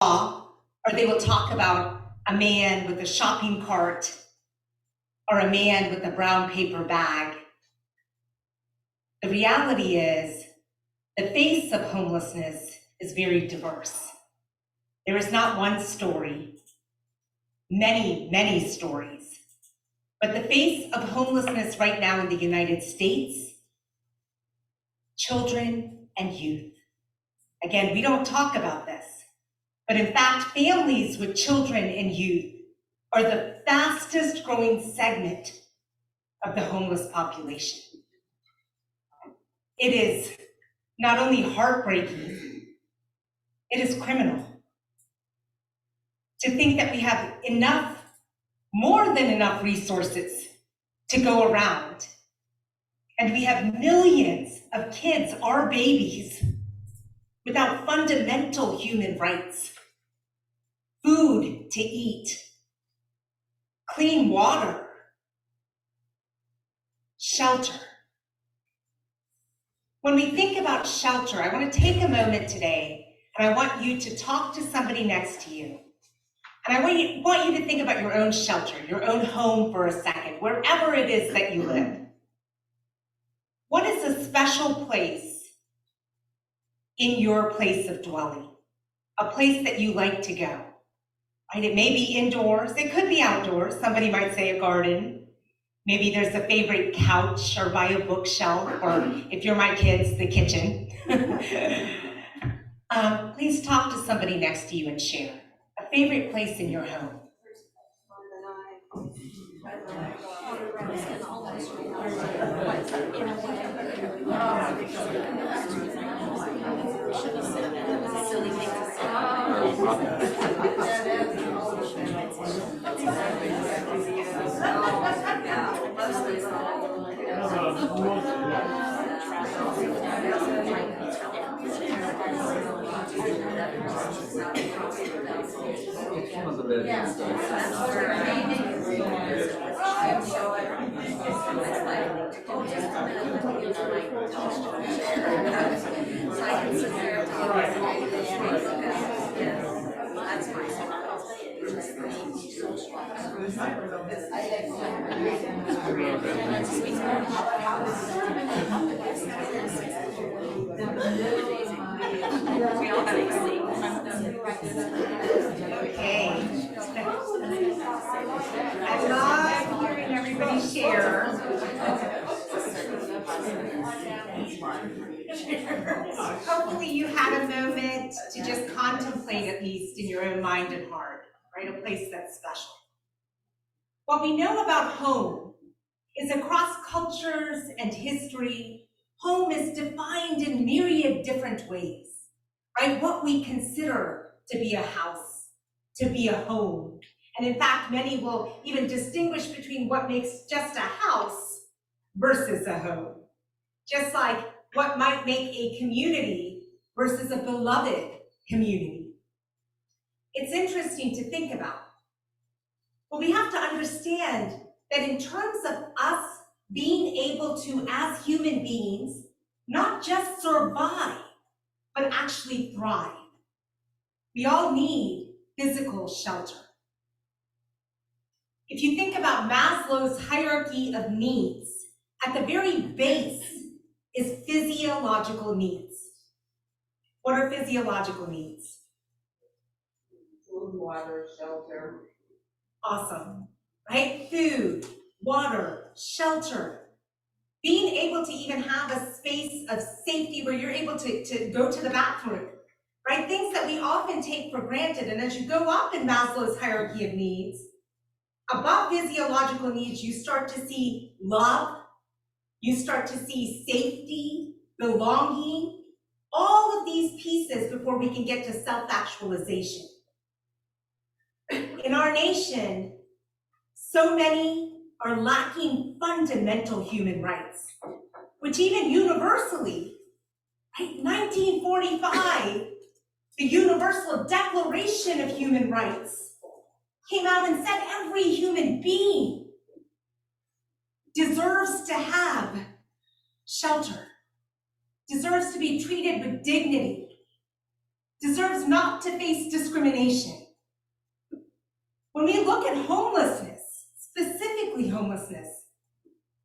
or they will talk about a man with a shopping cart or a man with a brown paper bag. The reality is the face of homelessness is very diverse. There is not one story, many, many stories. But the face of homelessness right now in the United States, children and youth. Again, we don't talk about this, but in fact, families with children and youth are the fastest growing segment of the homeless population. It is not only heartbreaking, it is criminal to think that we have enough, more than enough resources to go around. And we have millions of kids, our babies, without fundamental human rights, food to eat, clean water, shelter. When we think about shelter, I want to take a moment today and I want you to talk to somebody next to you. And I want you to think about your own shelter, your own home for a second, wherever it is that you live. What is a special place in your place of dwelling? A place that you like to go, right? It may be indoors, it could be outdoors. Somebody might say a garden. Maybe there's a favorite couch or by a bookshelf, or if you're my kids, the kitchen. Please talk to somebody next to you and share a favorite place in your home. Okay. I love hearing everybody share. Hopefully you had a moment to just contemplate, at least in your own mind and heart, right? A place that's special. What we know about home is across cultures and history, home is defined in myriad different ways, right? What we consider to be a house, to be a home. And in fact, many will even distinguish between what makes just a house versus a home. Just like what might make a community versus a beloved community. It's interesting to think about. But we have to understand that in terms of us being able to, as human beings, not just survive, but actually thrive, we all need physical shelter. If you think about Maslow's hierarchy of needs, at the very base is physiological needs. What are physiological needs? Food, water, shelter. Awesome, right? Food, water, shelter. Being able to even have a space of safety where you're able to go to the bathroom, right? Things that we often take for granted. And as you go up in Maslow's hierarchy of needs, above physiological needs, you start to see love, you start to see safety, belonging, all of these pieces before we can get to self-actualization. In our nation, so many are lacking fundamental human rights, which even universally, right, 1945, the Universal Declaration of Human Rights came out and said every human being deserves to have shelter, deserves to be treated with dignity. deserves not to face discrimination. When we look at homelessness, specifically homelessness,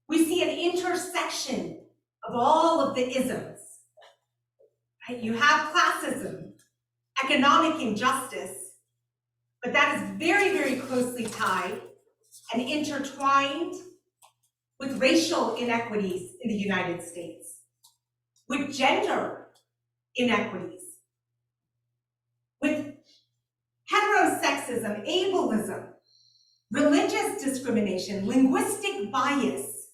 we see an intersection of all of the isms. Right? You have classism, economic injustice, but that is very, very closely tied and intertwined with racial inequities in the United States, with gender inequities, with heterosexism, ableism, religious discrimination, linguistic bias,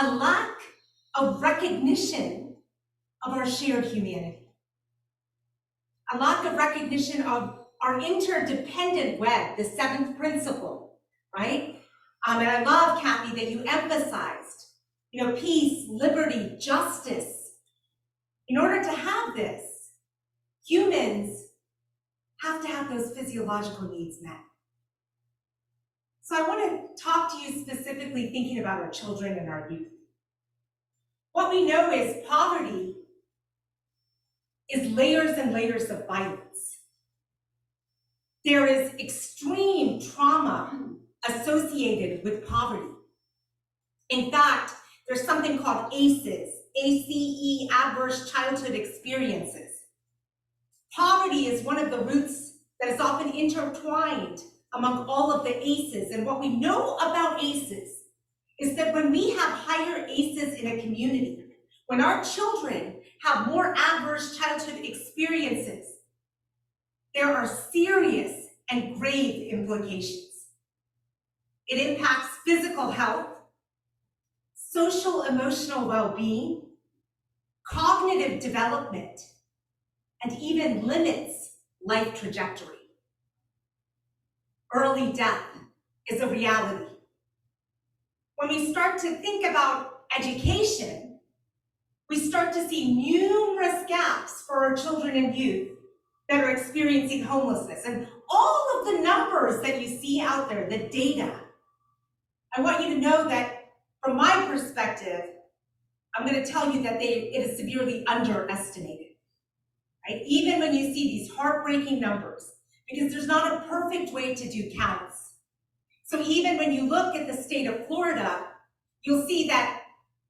a lack of recognition of our shared humanity, a lack of recognition of our interdependent web, the seventh principle, right? And I love, Kathy, that you emphasized, peace, liberty, justice. In order to have this, humans have to have those physiological needs met. So I want to talk to you specifically thinking about our children and our youth. What we know is poverty is layers and layers of violence. There is extreme trauma associated with poverty. In fact, there's something called ACEs, ACE, Adverse Childhood Experiences. Poverty is one of the roots that is often intertwined among all of the ACEs. And what we know about ACEs is that when we have higher ACEs in a community, when our children have more adverse childhood experiences, there are serious and grave implications. It impacts physical health, social emotional well-being, cognitive development, and even limits life trajectory. Early death is a reality. When we start to think about education, we start to see numerous gaps for our children and youth that are experiencing homelessness. And all of the numbers that you see out there, the data, I want you to know that from my perspective, I'm going to tell you that it is severely underestimated. Right? Even when you see these heartbreaking numbers, because there's not a perfect way to do counts. So even when you look at the state of Florida, you'll see that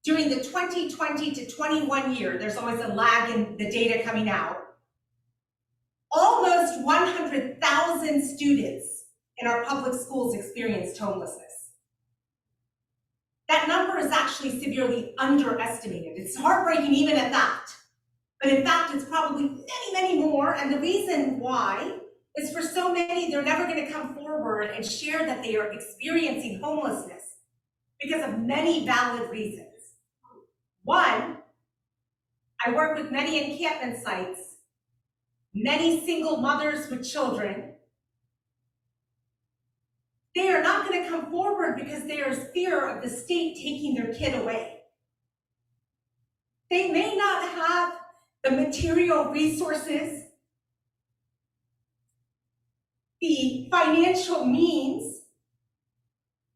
during the 2020 to 21 year, there's always a lag in the data coming out, almost 100,000 students in our public schools experienced homelessness. That number is actually severely underestimated. It's heartbreaking even at that. But in fact, it's probably many, many more. And the reason why is for so many, they're never going to come forward and share that they are experiencing homelessness because of many valid reasons. One, I work with many encampment sites, many single mothers with children. They are not going to come forward because there is fear of the state taking their kid away. They may not have the material resources, the financial means,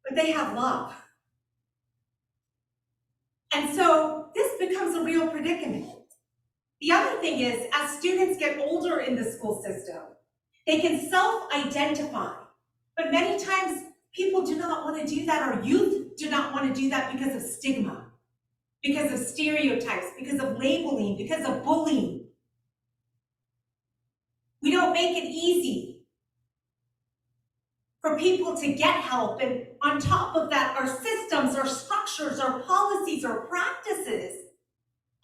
but they have love. And so this becomes a real predicament. The other thing is, as students get older in the school system, they can self-identify, but many times people do not want to do that, or youth do not want to do that because of stigma, because of stereotypes, because of labeling, because of bullying. We don't make it easy for people to get help, and on top of that, our systems, our structures, our policies, our practices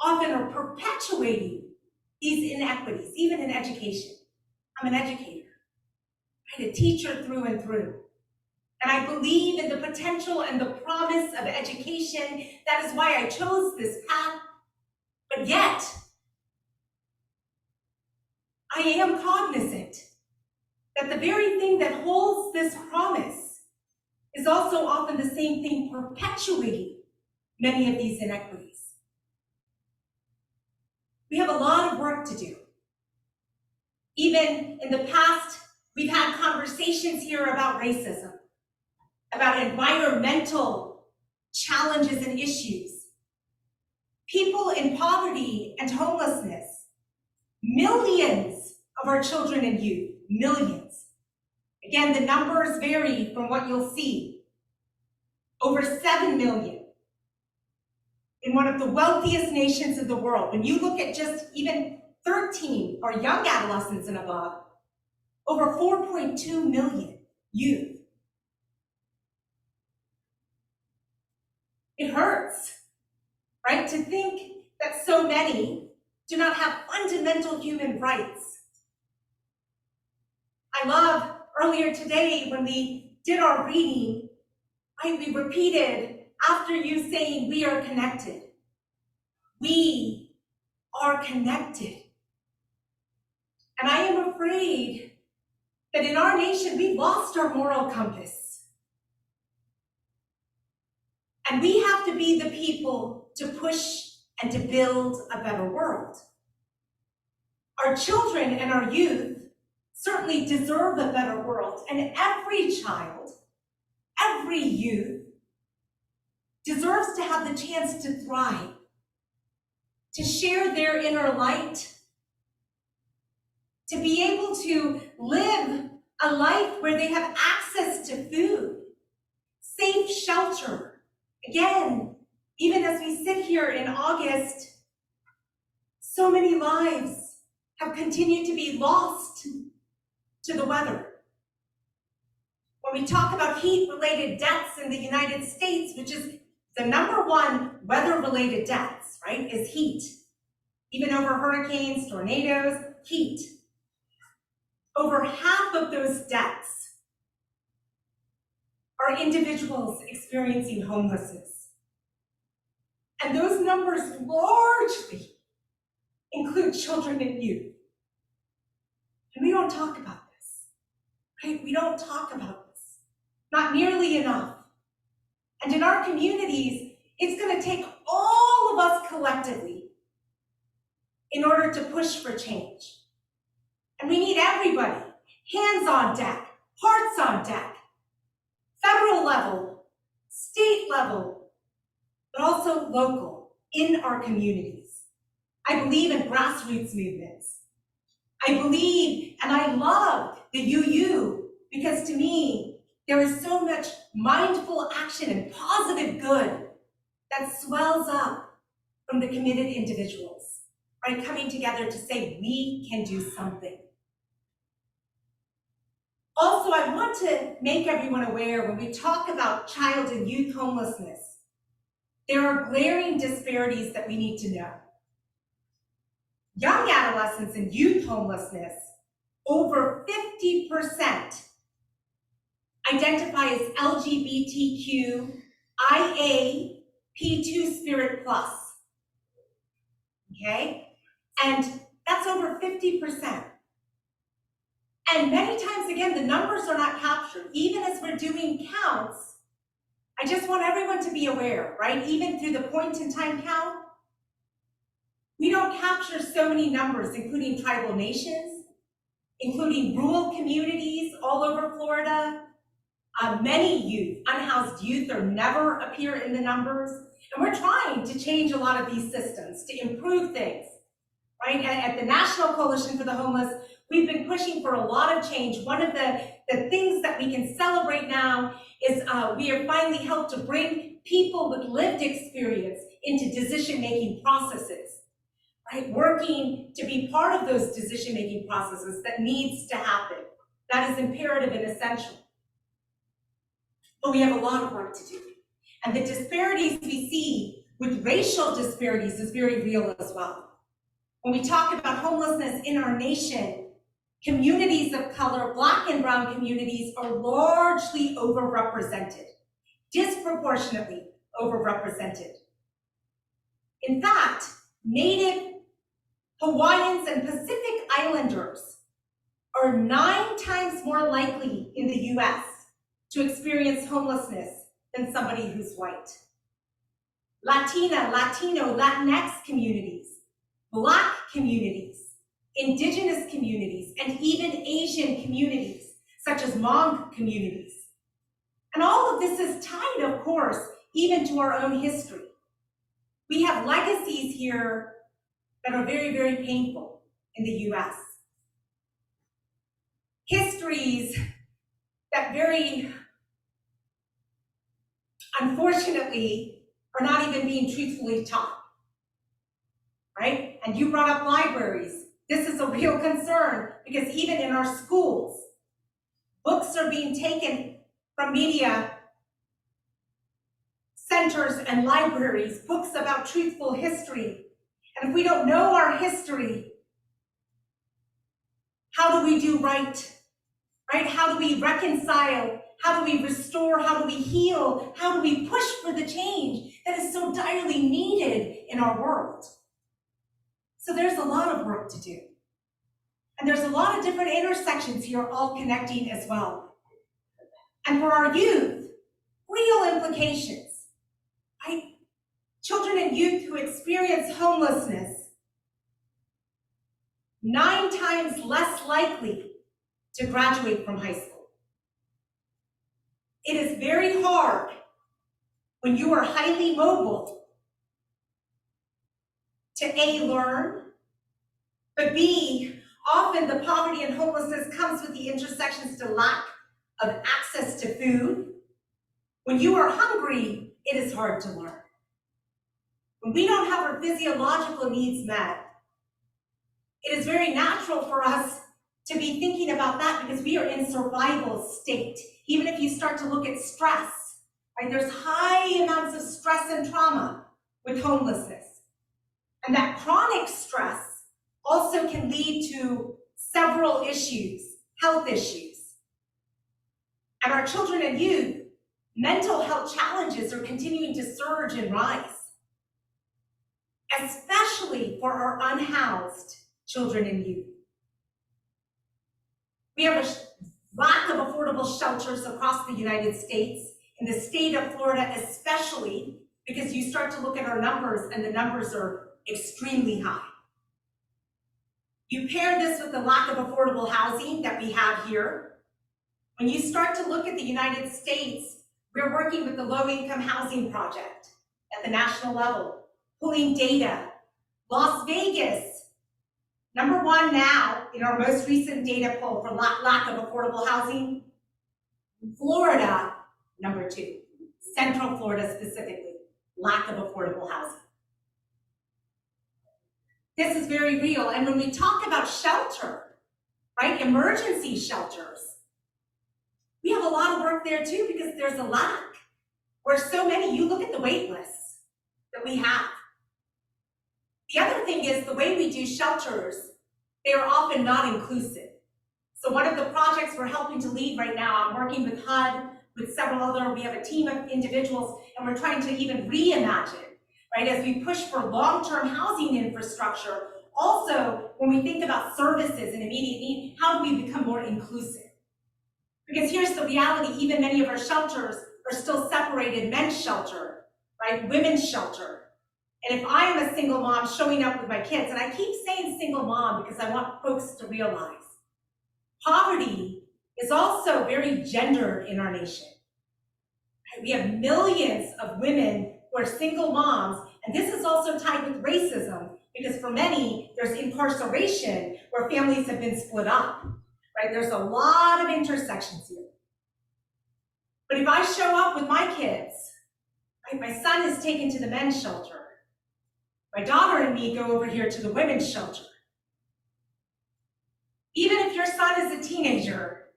often are perpetuating these inequities, even in education. I'm an educator, right? A teacher through and through. And I believe in the potential and the promise of education. That is why I chose this path. But yet, I am cognizant that the very thing that holds this promise is also often the same thing perpetuating many of these inequities. We have a lot of work to do. Even in the past, we've had conversations here about racism, about environmental challenges and issues. People in poverty and homelessness Millions of our children and youth, millions. Again, the numbers vary from what you'll see. Over 7 million in one of the wealthiest nations of the world. When you look at just even 13 or young adolescents and above, over 4.2 million youth. It hurts, right, to think that so many do not have fundamental human rights. I love earlier today when we did our reading, right, we repeated after you saying we are connected. We are connected. And I am afraid that in our nation, we've lost our moral compass. And we have to be the people to push and to build a better world. Our children and our youth certainly deserve a better world, and every child, every youth deserves to have the chance to thrive, to share their inner light, to be able to live a life where they have access to food, safe shelter. Again, even as we sit here in August, so many lives have continued to be lost to the weather. When we talk about heat-related deaths in the United States, which is the #1 weather-related deaths, right, is heat. Even over hurricanes, tornadoes, heat. Over half of those deaths are individuals experiencing homelessness. And those numbers largely include children and youth. And we don't talk about this, right? We don't talk about this, not nearly enough. And in our communities, it's going to take all of us collectively in order to push for change. And we need everybody, hands on deck, hearts on deck, federal level, state level, but also local in our communities. I believe in grassroots movements. I believe and I love the UU because to me, there is so much mindful action and positive good that swells up from the committed individuals, right? Coming together to say we can do something. Also, I want to make everyone aware when we talk about child and youth homelessness, there are glaring disparities that we need to know. Young adolescents and youth homelessness, over 50% identify as LGBTQIA P2 Spirit Plus, okay? And that's over 50%. And many times, again, the numbers are not captured. Even as we're doing counts, I just want everyone to be aware, right? Even through the point-in-time count, we don't capture so many numbers, including tribal nations, including rural communities all over Florida. Many youth, unhoused youth, or never appear in the numbers. And we're trying to change a lot of these systems to improve things, right? At the National Coalition for the Homeless, we've been pushing for a lot of change. One of the things that we can celebrate now is we have finally helped to bring people with lived experience into decision-making processes, right? Working to be part of those decision-making processes that needs to happen. That is imperative and essential. But we have a lot of work to do. And the disparities we see with racial disparities is very real as well. When we talk about homelessness in our nation, communities of color, Black and brown communities are largely overrepresented, disproportionately overrepresented. In fact, Native Hawaiians and Pacific Islanders are 9 times more likely in the US to experience homelessness than somebody who's white. Latina, Latino, Latinx communities, Black communities, Indigenous communities, and even Asian communities, such as Hmong communities. And all of this is tied, of course, even to our own history. We have legacies here that are very, very painful. in the US. Histories that very unfortunately are not even being truthfully taught, right? And you brought up libraries. This is a real concern because even in our schools, books are being taken from media centers and libraries, books about truthful history. And if we don't know our history, how do we do right? Right? How do we reconcile? How do we restore? How do we heal? How do we push for the change that is so direly needed in our world? So there's a lot of work to do. And there's a lot of different intersections here all connecting as well. And for our youth, real implications, right? Children and youth who experience homelessness, 9 times less likely to graduate from high school. It is very hard when you are highly mobile to A, learn, but B, often the poverty and homelessness comes with the intersections to lack of access to food. When you are hungry, it is hard to learn. When we don't have our physiological needs met, it is very natural for us to be thinking about that because we are in survival state. Even if you start to look at stress, right? There's high amounts of stress and trauma with homelessness. And that chronic stress also can lead to several issues, health issues. And our children and youth, mental health challenges are continuing to surge and rise, especially for our unhoused children and youth. We have a lack of affordable shelters across the United States, in the state of Florida especially, because you start to look at our numbers and the numbers are extremely high. You pair this with the lack of affordable housing that we have here. When you start to look at the United States, we're working with the Low Income Housing Project at the national level, pulling data. Las Vegas, #1 now in our most recent data poll for lack of affordable housing. Florida, #2. Central Florida specifically, lack of affordable housing. This is very real. And when we talk about shelter, right, emergency shelters, we have a lot of work there too because there's a lack. Where so many, you look at the wait lists that we have. The other thing is the way we do shelters, they are often not inclusive. So one of the projects we're helping to lead right now, I'm working with HUD, with several other, we have a team of individuals, and we're trying to even reimagine, right, as we push for long-term housing infrastructure. Also, when we think about services and immediate need, how do we become more inclusive? Because here's the reality, even many of our shelters are still separated, men's shelter, right, women's shelter. And if I am a single mom showing up with my kids, and I keep saying single mom because I want folks to realize, poverty is also very gendered in our nation. We have millions of women who are single moms, and this is also tied with racism, because for many, there's incarceration where families have been split up, right? There's a lot of intersections here. But if I show up with my kids, right, my son is taken to the men's shelter. My daughter and me go over here to the women's shelter. Even if your son is a teenager,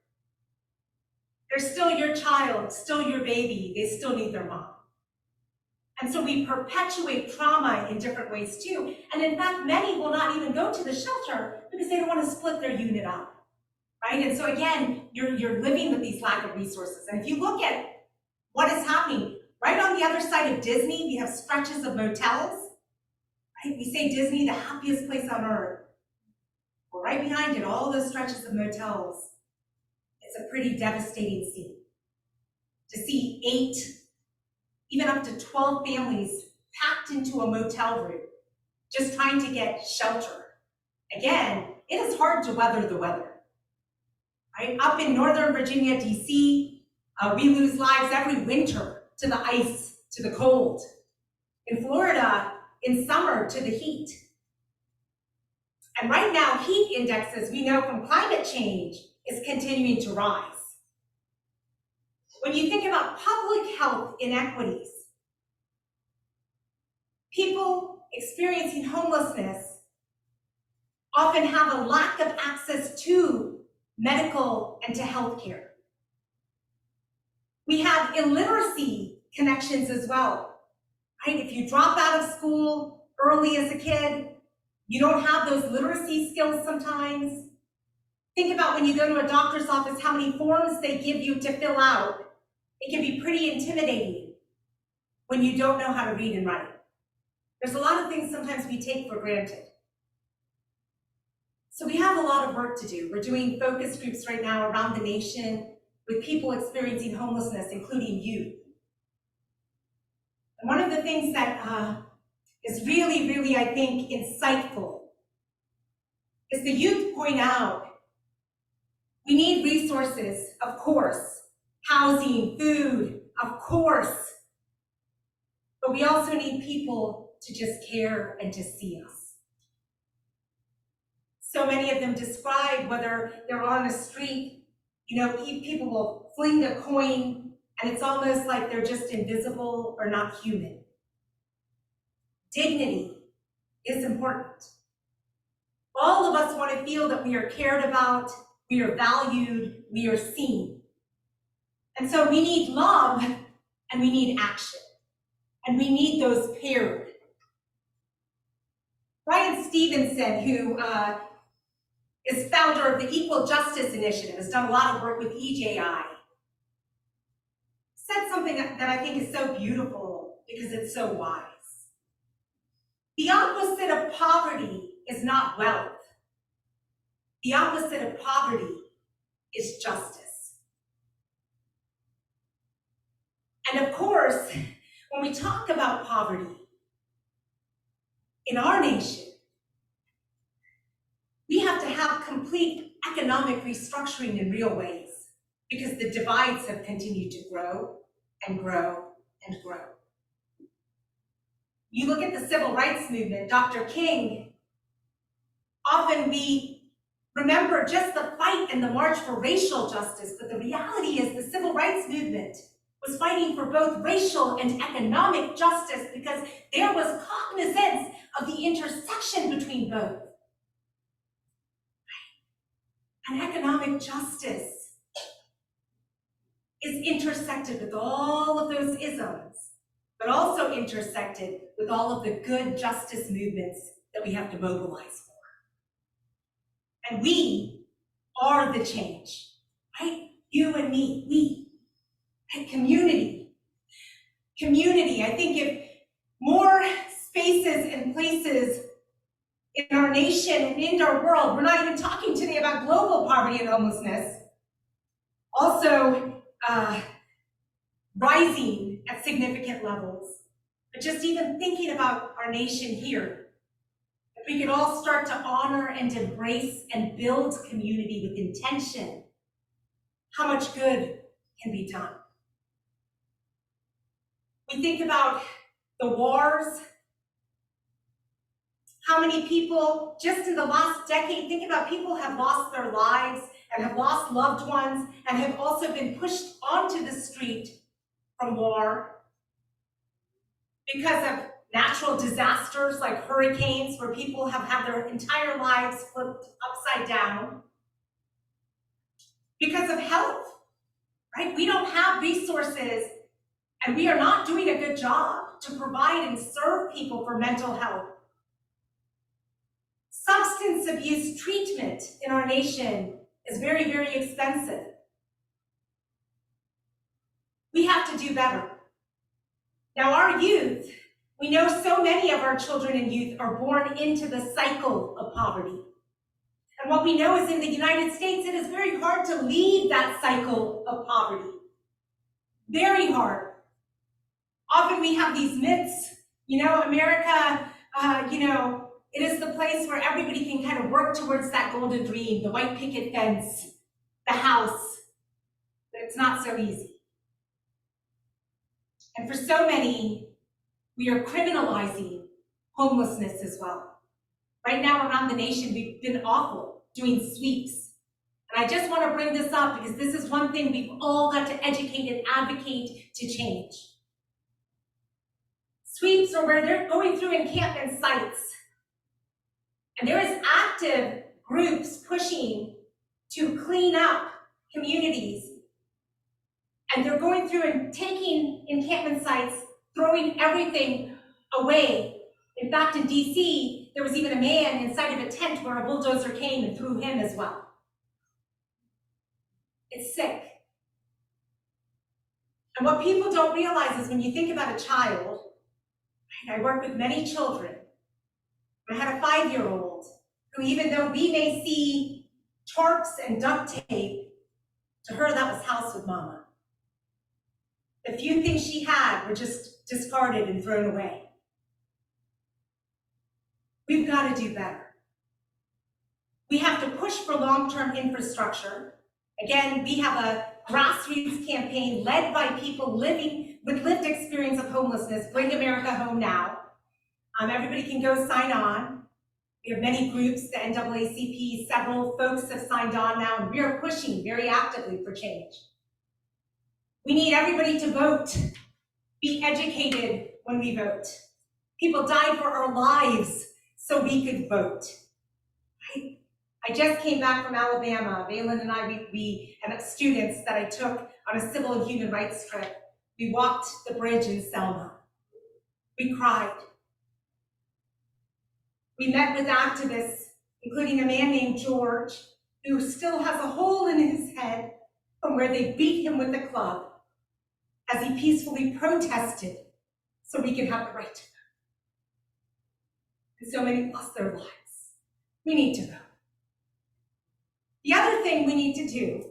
they're still your child, still your baby, they still need their mom. And so we perpetuate trauma in different ways too. And in fact, many will not even go to the shelter because they don't want to split their unit up, right? And so again, you're living with these lack of resources. And if you look at what is happening, right on the other side of Disney, we have stretches of motels. Right? We say Disney, the happiest place on earth. Well, right behind it, all those stretches of motels, it's a pretty devastating scene. To see 8, even up to 12 families packed into a motel room, just trying to get shelter. Again, it is hard to weather the weather. Right? Up in Northern Virginia, DC, we lose lives every winter to the ice, to the cold. In Florida, in summer, to the heat. And right now, heat indexes, we know from climate change, is continuing to rise. When you think about public health inequities, people experiencing homelessness often have a lack of access to medical and to healthcare. We have illiteracy connections as well, right? If you drop out of school early as a kid, you don't have those literacy skills sometimes. Think about when you go to a doctor's office, how many forms they give you to fill out. It can be pretty intimidating when you don't know how to read and write. There's a lot of things sometimes we take for granted. So we have a lot of work to do. We're doing focus groups right now around the nation with people experiencing homelessness, including youth. And one of the things that is really, really, I think, insightful is the youth point out we need resources, of course, housing, food, of course, but we also need people to just care and to see us. So many of them describe whether they're on a street, people will fling a coin and it's almost like they're just invisible or not human. Dignity is important. All of us want to feel that we are cared about, we are valued, we are seen. And so we need love and we need action. And we need those paired. Bryan Stevenson, who is founder of the Equal Justice Initiative, has done a lot of work with EJI, said something that I think is so beautiful because it's so wise. The opposite of poverty is not wealth. The opposite of poverty is justice. And of course, when we talk about poverty in our nation, we have to have complete economic restructuring in real ways because the divides have continued to grow and grow and grow. You look at the civil rights movement, Dr. King, often we remember just the fight and the march for racial justice, but the reality is the civil rights movement was fighting for both racial and economic justice because there was cognizance of the intersection between both. And economic justice is intersected with all of those isms, but also intersected with all of the good justice movements that we have to mobilize for. And we are the change, right? You and me, we. And community. Community, I think if more spaces and places in our nation and in our world, we're not even talking today about global poverty and homelessness, also rising at significant levels, but just even thinking about our nation here, if we could all start to honor and embrace and build community with intention, how much good can be done. We think about the wars, how many people just in the last decade, think about people have lost their lives and have lost loved ones and have also been pushed onto the street from war because of natural disasters like hurricanes where people have had their entire lives flipped upside down. Because of health, right? We don't have resources and we are not doing a good job to provide and serve people for mental health. Substance abuse treatment in our nation is very, very expensive. We have to do better. Now, our youth, we know so many of our children and youth are born into the cycle of poverty. And what we know is in the United States, it is very hard to leave that cycle of poverty. Very hard. Often we have these myths, America, it is the place where everybody can kind of work towards that golden dream, the white picket fence, the house, but it's not so easy. And for so many, we are criminalizing homelessness as well. Right now around the nation, we've been awful doing sweeps. And I just want to bring this up because this is one thing we've all got to educate and advocate to change. Sweeps are where they're going through encampment sites. And there is active groups pushing to clean up communities. And they're going through and taking encampment sites, throwing everything away. In fact, in DC, there was even a man inside of a tent where a bulldozer came and threw him as well. It's sick. And what people don't realize is when you think about a child, and I work with many children, I had a 5-year-old who, even though we may see tarps and duct tape, to her that was house with mama. The few things she had were just discarded and thrown away. We've got to do better. We have to push for long-term infrastructure. Again, we have a grassroots campaign led by people living with lived experience of homelessness, Bring America Home Now. Everybody can go sign on. We have many groups, the NAACP, several folks have signed on now, and we are pushing very actively for change. We need everybody to vote, be educated when we vote. People died for our lives so we could vote. I just came back from Alabama. Valen and I, we and students that I took on a civil and human rights trip. We walked the bridge in Selma. We cried. We met with activists, including a man named George, who still has a hole in his head from where they beat him with a club as he peacefully protested so we can have the right to vote. And so many lost their lives. We need to vote. The other thing we need to do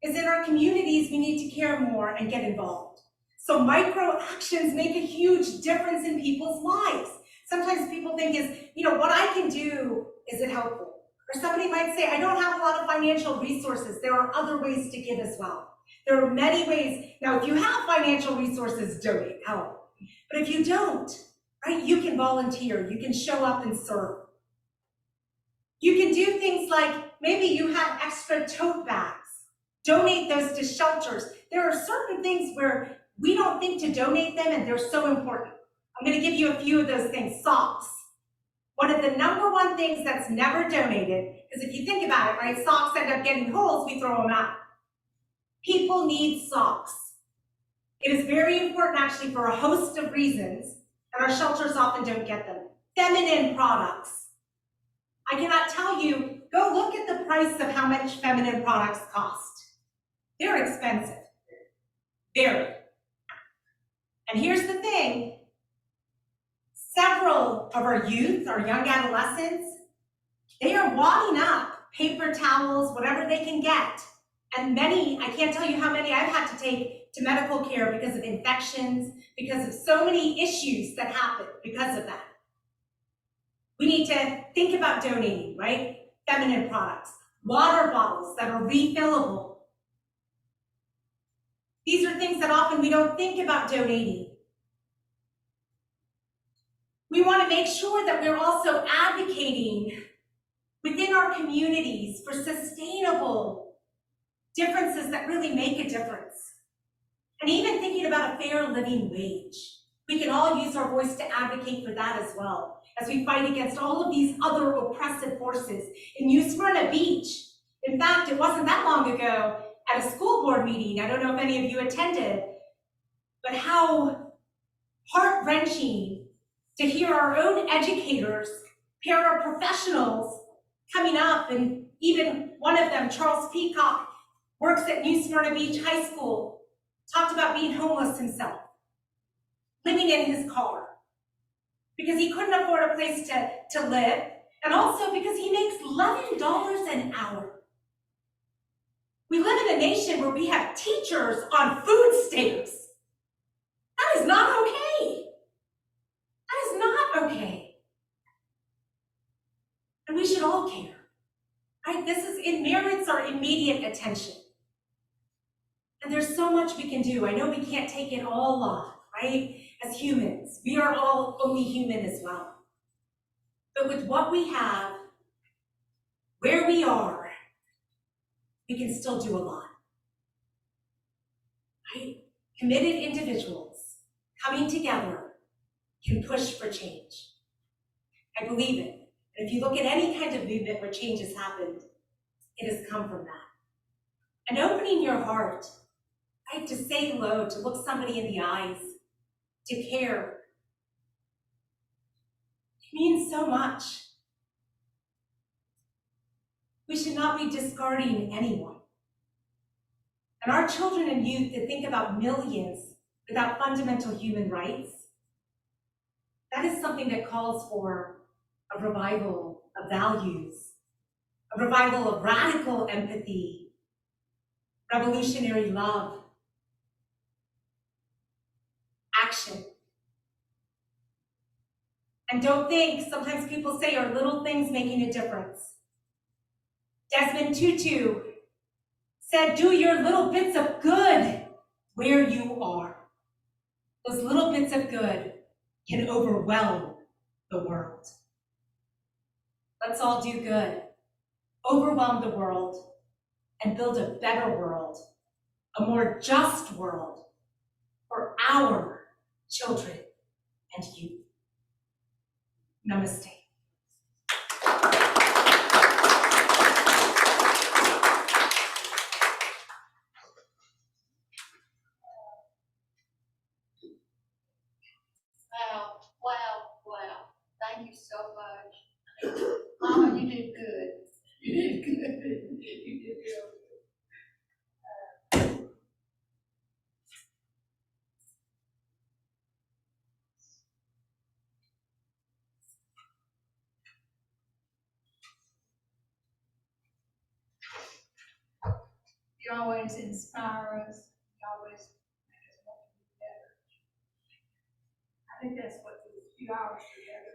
is in our communities, we need to care more and get involved. So micro actions make a huge difference in people's lives. Sometimes people think what I can do, is it helpful? Or somebody might say, I don't have a lot of financial resources. There are other ways to give as well. There are many ways. Now, if you have financial resources, donate, help. But if you don't, right, you can volunteer, you can show up and serve. You can do things like, maybe you have extra tote bags, donate those to shelters. There are certain things where we don't think to donate them and they're so important. I'm gonna give you a few of those things. Socks. One of the #1 things that's never donated, because if you think about it, right, socks end up getting holes, we throw them out. People need socks. It is very important actually for a host of reasons, and our shelters often don't get them. Feminine products. I cannot tell you, go look at the price of how much feminine products cost. They're expensive, very. And here's the thing, several of our youth, our young adolescents, they are wadding up paper towels, whatever they can get. And many, I can't tell you how many I've had to take to medical care because of infections, because of so many issues that happen because of that. We need to think about donating, right? Feminine products, water bottles that are refillable. These are things that often we don't think about donating. We want to make sure that we're also advocating within our communities for sustainable differences that really make a difference. And even thinking about a fair living wage. We can all use our voice to advocate for that as well, as we fight against all of these other oppressive forces. In New Smyrna Beach, in fact, it wasn't that long ago at a school board meeting, I don't know if any of you attended, but how heart-wrenching to hear our own educators, paraprofessionals coming up, and even one of them, Charles Peacock, works at New Smyrna Beach High School, talked about being homeless himself, living in his car, because he couldn't afford a place to live, and also because he makes $11 an hour. We live in a nation where we have teachers on food stamps. That is not okay. That is not okay. And we should all care, right? It merits our immediate attention. And there's so much we can do. I know we can't take it all off, right? As humans, we are all only human as well. But with what we have, where we are, we can still do a lot, right? Committed individuals coming together can push for change. I believe it. And if you look at any kind of movement where change has happened, it has come from that. And opening your heart, right, to say hello, to look somebody in the eyes, to care, it means so much. We should not be discarding anyone. And our children and youth that think about millions without fundamental human rights, that is something that calls for a revival of values, a revival of radical empathy, revolutionary love, action. And don't think, sometimes people say, are little things making a difference? Desmond Tutu said, do your little bits of good where you are. Those little bits of good can overwhelm the world. Let's all do good, overwhelm the world, and build a better world, a more just world for our children and youth. Namaste. Wow. Thank you so much. Mama, you did good. You did good. You did good. You always inspire us. You always make us want to be better. I think that's what these few hours together